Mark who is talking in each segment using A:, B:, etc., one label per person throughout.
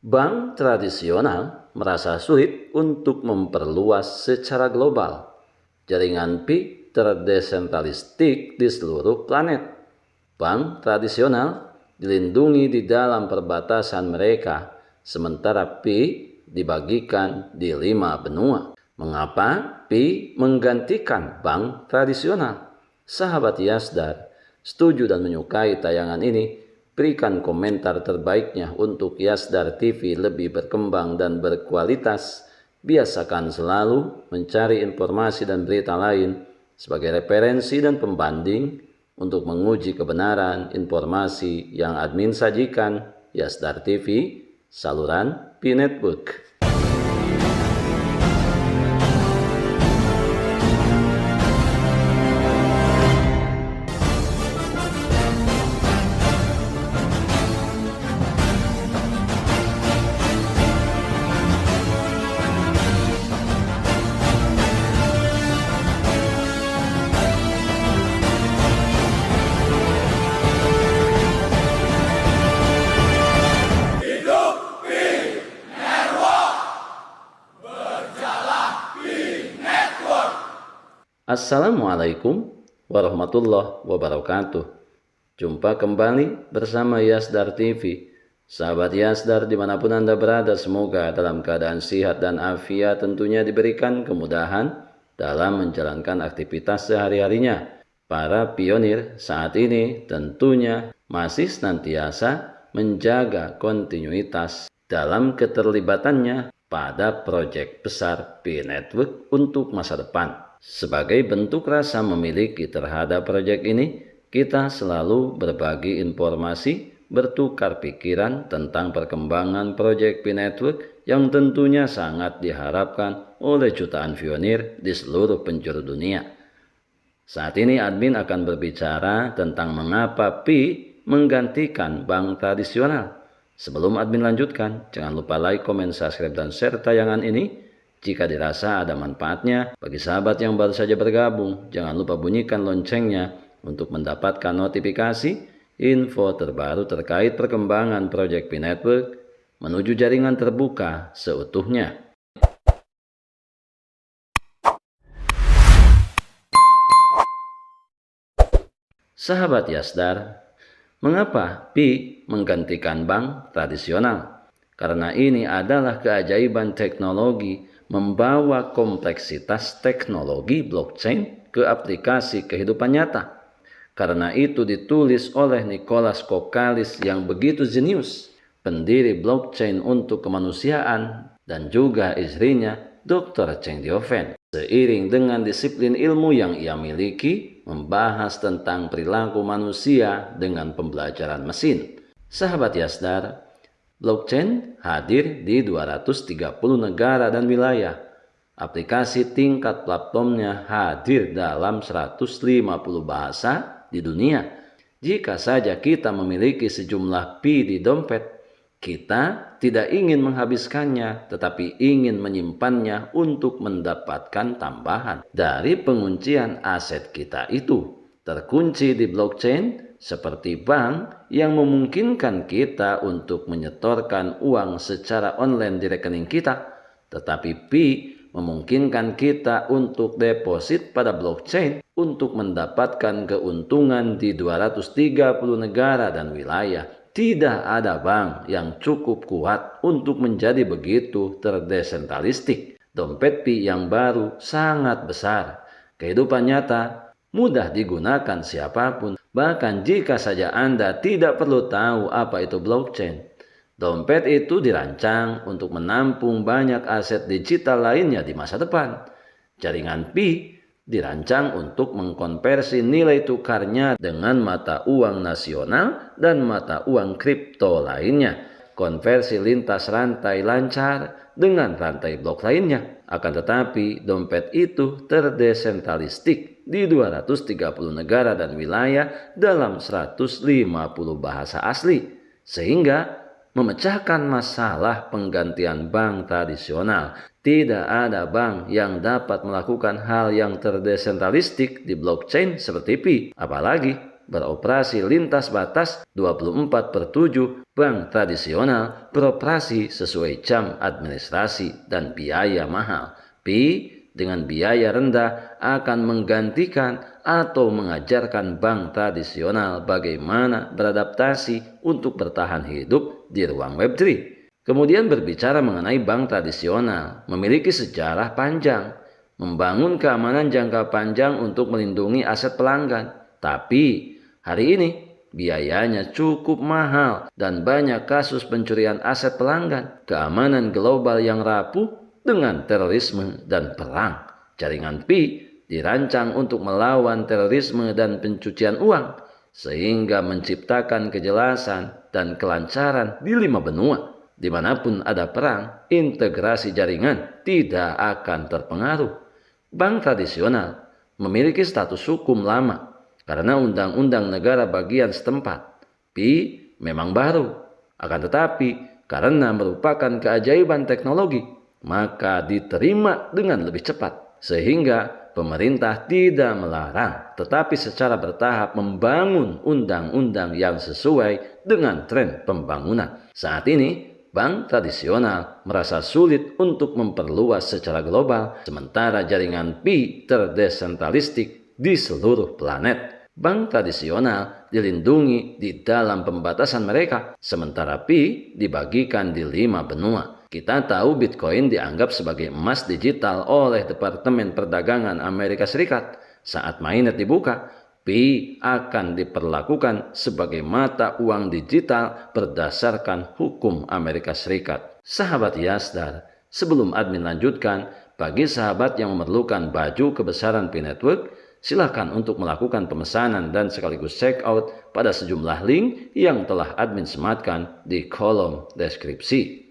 A: Bank tradisional merasa sulit untuk memperluas secara global jaringan Pi terdesentralistik di seluruh planet. Bank tradisional dilindungi di dalam perbatasan mereka, sementara Pi dibagikan di 5 benua. Mengapa Pi menggantikan bank tradisional? Sahabat Yasdar, setuju dan menyukai tayangan ini? Berikan komentar terbaiknya untuk Yasdar TV lebih berkembang dan berkualitas. Biasakan selalu mencari informasi dan berita lain sebagai referensi dan pembanding untuk menguji kebenaran informasi yang admin sajikan. Yasdar TV, saluran Pi Network. Assalamualaikum warahmatullahi wabarakatuh. Jumpa kembali bersama Yasdar TV. Sahabat Yasdar dimanapun Anda berada, semoga dalam keadaan sehat dan afiat, tentunya diberikan kemudahan dalam menjalankan aktivitas sehari-harinya. Para pionir saat ini tentunya masih senantiasa menjaga kontinuitas dalam keterlibatannya pada proyek besar Pi Network untuk masa depan. Sebagai bentuk rasa memiliki terhadap proyek ini, kita selalu berbagi informasi, bertukar pikiran tentang perkembangan proyek Pi Network yang tentunya sangat diharapkan oleh jutaan pionir di seluruh penjuru dunia. Saat ini admin akan berbicara tentang mengapa Pi menggantikan bank tradisional. Sebelum admin lanjutkan, jangan lupa like, komen, subscribe, dan share tayangan ini. Jika dirasa ada manfaatnya bagi sahabat yang baru saja bergabung, jangan lupa bunyikan loncengnya untuk mendapatkan notifikasi info terbaru terkait perkembangan proyek Pi Network menuju jaringan terbuka seutuhnya. Sahabat Yasdar, mengapa Pi menggantikan bank tradisional? Karena ini adalah keajaiban teknologi membawa kompleksitas teknologi blockchain ke aplikasi kehidupan nyata. Karena itu ditulis oleh Nicholas Kokalis yang begitu jenius, pendiri blockchain untuk kemanusiaan, dan juga istrinya Dr. Cheng Diofen. Seiring dengan disiplin ilmu yang ia miliki, membahas tentang perilaku manusia dengan pembelajaran mesin. Sahabat Yasdar, blockchain hadir di 230 negara dan wilayah. Aplikasi tingkat platformnya hadir dalam 150 bahasa di dunia. Jika saja kita memiliki sejumlah Pi di dompet, kita tidak ingin menghabiskannya, tetapi ingin menyimpannya untuk mendapatkan tambahan dari penguncian aset kita itu. Terkunci di blockchain seperti bank yang memungkinkan kita untuk menyetorkan uang secara online di rekening kita, tetapi Pi memungkinkan kita untuk deposit pada blockchain untuk mendapatkan keuntungan di 230 negara dan wilayah. Tidak ada bank yang cukup kuat untuk menjadi begitu terdesentralistik. Dompet Pi yang baru sangat besar. Kehidupan nyata mudah digunakan siapapun. Bahkan jika saja Anda tidak perlu tahu apa itu blockchain. Dompet itu dirancang untuk menampung banyak aset digital lainnya di masa depan. Jaringan Pi dirancang untuk mengkonversi nilai tukarnya dengan mata uang nasional dan mata uang kripto lainnya. Konversi lintas rantai lancar dengan rantai blok lainnya. Akan tetapi dompet itu terdesentralistik di 230 negara dan wilayah dalam 150 bahasa asli, sehingga memecahkan masalah penggantian bank tradisional. Tidak ada bank yang dapat melakukan hal yang terdesentralistik di blockchain seperti Pi. Apalagi beroperasi lintas batas 24/7, bank tradisional beroperasi sesuai jam administrasi dan biaya mahal. Pi dengan biaya rendah akan menggantikan atau mengajarkan bank tradisional bagaimana beradaptasi untuk bertahan hidup di ruang Web3. Kemudian berbicara mengenai bank tradisional, memiliki sejarah panjang, membangun keamanan jangka panjang untuk melindungi aset pelanggan. Tapi hari ini biayanya cukup mahal dan banyak kasus pencurian aset pelanggan, keamanan global yang rapuh dengan terorisme dan perang. Jaringan Pi dirancang untuk melawan terorisme dan pencucian uang, sehingga menciptakan kejelasan dan kelancaran di 5 benua. Dimanapun ada perang, integrasi jaringan tidak akan terpengaruh. Bank tradisional memiliki status hukum lama karena undang-undang negara bagian setempat. Pi memang baru, akan tetapi karena merupakan keajaiban teknologi, maka diterima dengan lebih cepat, sehingga pemerintah tidak melarang, tetapi secara bertahap membangun undang-undang yang sesuai dengan tren pembangunan. Saat ini, bank tradisional merasa sulit untuk memperluas secara global, sementara jaringan Pi terdesentralistik di seluruh planet. Bank tradisional dilindungi di dalam pembatasan mereka, sementara Pi dibagikan di 5 benua. Kita tahu Bitcoin dianggap sebagai emas digital oleh Departemen Perdagangan Amerika Serikat. Saat mainnet dibuka, Pi akan diperlakukan sebagai mata uang digital berdasarkan hukum Amerika Serikat. Sahabat Yasdar, sebelum admin lanjutkan, bagi sahabat yang memerlukan baju kebesaran Pi Network, silakan untuk melakukan pemesanan dan sekaligus check out pada sejumlah link yang telah admin sematkan di kolom deskripsi.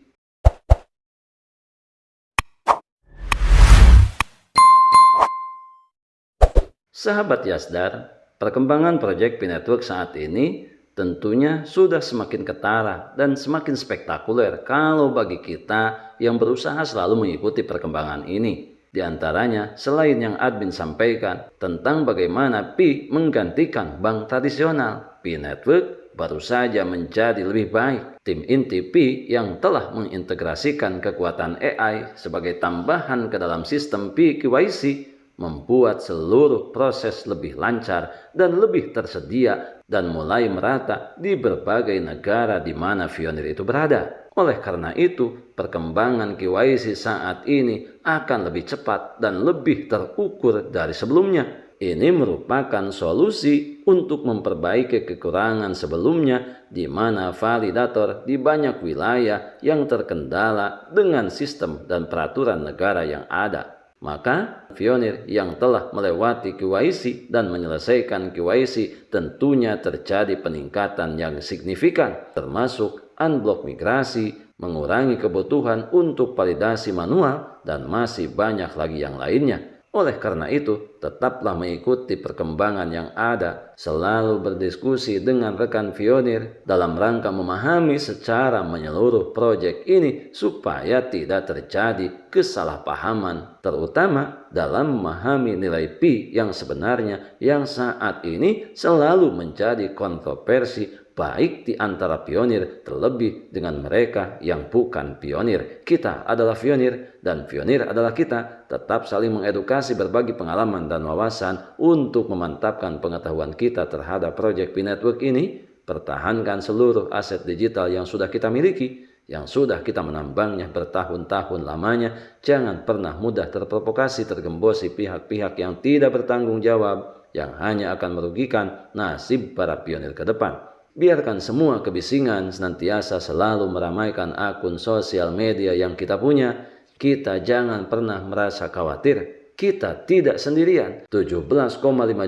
A: Sahabat Yasdar, perkembangan proyek Pi Network saat ini tentunya sudah semakin ketara dan semakin spektakuler kalau bagi kita yang berusaha selalu mengikuti perkembangan ini. Di antaranya, selain yang admin sampaikan tentang bagaimana Pi menggantikan bank tradisional, Pi Network baru saja menjadi lebih baik. Tim inti Pi yang telah mengintegrasikan kekuatan AI sebagai tambahan ke dalam sistem Pi KYC membuat seluruh proses lebih lancar dan lebih tersedia dan mulai merata di berbagai negara di mana Fionir itu berada. Oleh karena itu, perkembangan KYC saat ini akan lebih cepat dan lebih terukur dari sebelumnya. Ini merupakan solusi untuk memperbaiki kekurangan sebelumnya di mana validator di banyak wilayah yang terkendala dengan sistem dan peraturan negara yang ada. Maka Fionir yang telah melewati KYC dan menyelesaikan KYC tentunya terjadi peningkatan yang signifikan, termasuk unblock migrasi, mengurangi kebutuhan untuk validasi manual, dan masih banyak lagi yang lainnya. Oleh karena itu, tetaplah mengikuti perkembangan yang ada, selalu berdiskusi dengan rekan Fionir dalam rangka memahami secara menyeluruh proyek ini supaya tidak terjadi kesalahpahaman, terutama dalam memahami nilai Pi yang sebenarnya yang saat ini selalu menjadi kontroversi baik di antara pionir terlebih dengan mereka yang bukan pionir. Kita adalah pionir dan pionir adalah kita. Tetap saling mengedukasi, berbagi pengalaman dan wawasan untuk memantapkan pengetahuan kita terhadap proyek Pi Network ini. Pertahankan seluruh aset digital yang sudah kita miliki, yang sudah kita menambangnya bertahun-tahun lamanya. Jangan pernah mudah terprovokasi, tergembosi pihak-pihak yang tidak bertanggung jawab, yang hanya akan merugikan nasib para pionir ke depan. Biarkan semua kebisingan senantiasa selalu meramaikan akun sosial media yang kita punya. Kita jangan pernah merasa khawatir. Kita tidak sendirian. 17,5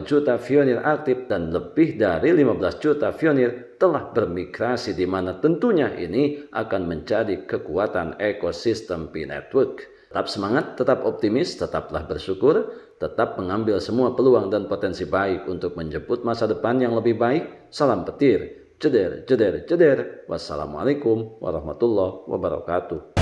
A: juta Fionir aktif dan lebih dari 15 juta Fionir telah bermigrasi, di mana tentunya ini akan menjadi kekuatan ekosistem Pi Network. Tetap semangat, tetap optimis, tetaplah bersyukur, tetap mengambil semua peluang dan potensi baik untuk menjemput masa depan yang lebih baik. Salam petir, jeder, jeder, jeder. Wassalamualaikum warahmatullahi wabarakatuh.